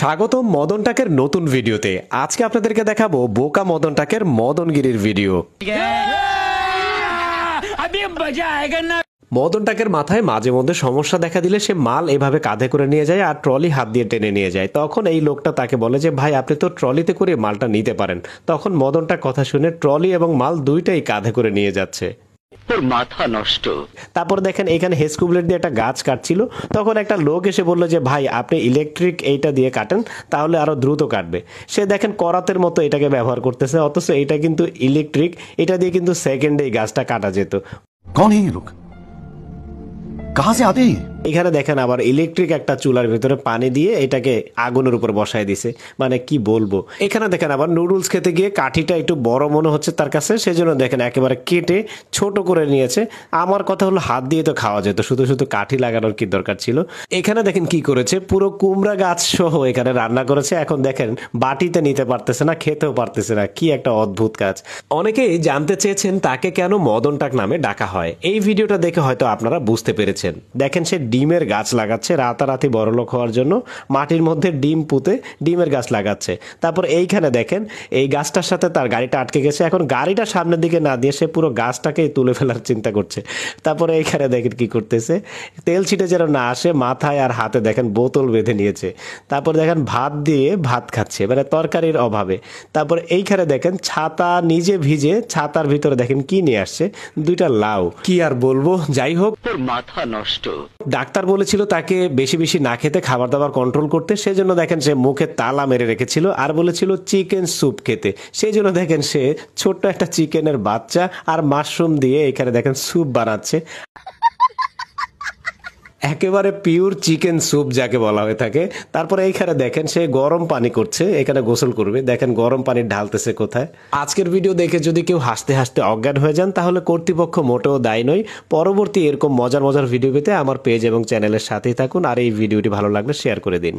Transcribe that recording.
স্বাগতম মদন টাকের নতুন ভিডিওতে। আজকে আপনাদেরকে দেখাবো বোকা মদন টাকের মদনগিরির ভিডিও। মদন টাকের মাথায় মাঝে মধ্যে সমস্যা দেখা দিলে সে মাল এভাবে কাঁধে করে নিয়ে যায় আর ট্রলি হাত দিয়ে টেনে নিয়ে যায়। তখন এই লোকটা তাকে বলে যে ভাই আপনি তো ট্রলিতে করে মালটা নিতে পারেন। তখন মদন টাক কথা শুনে ট্রলি এবং মাল দুইটাই কাঁধে করে নিয়ে যাচ্ছে। মাথা নষ্ট। তারপর দেখেন এখানে হেস্কুবলেট দিয়ে একটা গাছ কাটছিল, তখন একটা লোক এসে বললো যে ভাই আপনি ইলেকট্রিক এইটা দিয়ে কাটেন তাহলে আরো দ্রুত কাটবে। সে দেখেন করাতের মতো এটাকে ব্যবহার করতেছে, অথচ এটা কিন্তু ইলেকট্রিক, এটা দিয়ে কিন্তু সেকেন্ডেই গাছটা কাটা যেত। कौन है ये लोग? कहां से आते हैं? এখানে দেখেন আবার ইলেকট্রিক একটা চুলার ভিতরে পানি দিয়ে এটাকে আগুনের উপর বসায় দিছে, মানে কি বলবো। এখানে দেখেন আবার নুডলস খেতে গিয়ে কাঠিটা একটু বড় মনে হচ্ছে তার কাছে, সেজন্য দেখেন একেবারে কেটে ছোট করে নিয়েছে। আমার কথা হলো হাত দিয়ে তো খাওয়া যেত, শুধু শুধু কাঠি লাগানোর কি দরকার ছিল। এখানে দেখেন কি করেছে, পুরো কুমড়া গাছ সহ এখানে রান্না করেছে। এখন দেখেন বাটিতে নিতে পারতেছে না, খেতেও পারতেছে না, কি একটা অদ্ভুত কাজ। অনেকেই জানতে চেয়েছেন তাকে কেন মদন টাক নামে ডাকা হয়। এই ভিডিওটা দেখে হয়তো আপনারা বুঝতে পেরেছেন। দেখেন সে ডিমের গাছ লাগাচ্ছে রাতারাতি বড়লোক হওয়ার জন্য, মাটির মধ্যে ডিম পুঁতে ডিমের গাছ লাগাচ্ছে। তারপর এইখানে দেখেন এই গাছটার সাথে তার গাড়িটা আটকে গেছে, এখন গাড়িটা সামনের দিকে না দিয়ে সে পুরো গাছটাকেই তুলে ফেলার চিন্তা করছে। তারপরে এইখানে দেখেন কি করতেছে, তেল ছিটে যেন না আসে মাথায় আর হাতে দেখেন বোতল বেঁধে নিয়েছে। তারপর দেখেন ভাত দিয়ে ভাত খাচ্ছে, মানে তরকারির অভাবে। তারপর এইখানে দেখেন ছাতা নিজে ভিজে, ছাতার ভিতরে দেখেন কি নিয়ে আসছে, দুইটা লাউ। কি আর বলবো, যাই হোক মাথা নষ্ট। ডাক্তার বলেছিল তাকে বেশি বেশি না খেতে, খাবার দাবার কন্ট্রোল করতে, সেজন্য দেখেন সে মুখে তালা মেরে রেখেছিল। আর বলেছিল চিকেন স্যুপ খেতে, সেই জন্য দেখেন সে ছোট্ট একটা চিকেনের বাচ্চা আর মাশরুম দিয়ে এখানে দেখেন স্যুপ বানাচ্ছে। একেবারে পিওর চিকেন স্যুপ যাকে বলা হয়ে থাকে। তারপরে এইখানে দেখেন সে গরম পানি করছে, এখানে গোসল করবে, দেখেন গরম পানি ঢালতেছে কোথায়। আজকের ভিডিও দেখে যদি কেউ হাসতে হাসতে অজ্ঞান হয়ে যান তাহলে কর্তৃপক্ষ মোটেও দায়ী নয়। পরবর্তী এরকম মজার মজার ভিডিও পেতে আমার পেজ এবং চ্যানেলের সাথেই থাকুন, আর এই ভিডিওটি ভালো লাগলে শেয়ার করে দিন।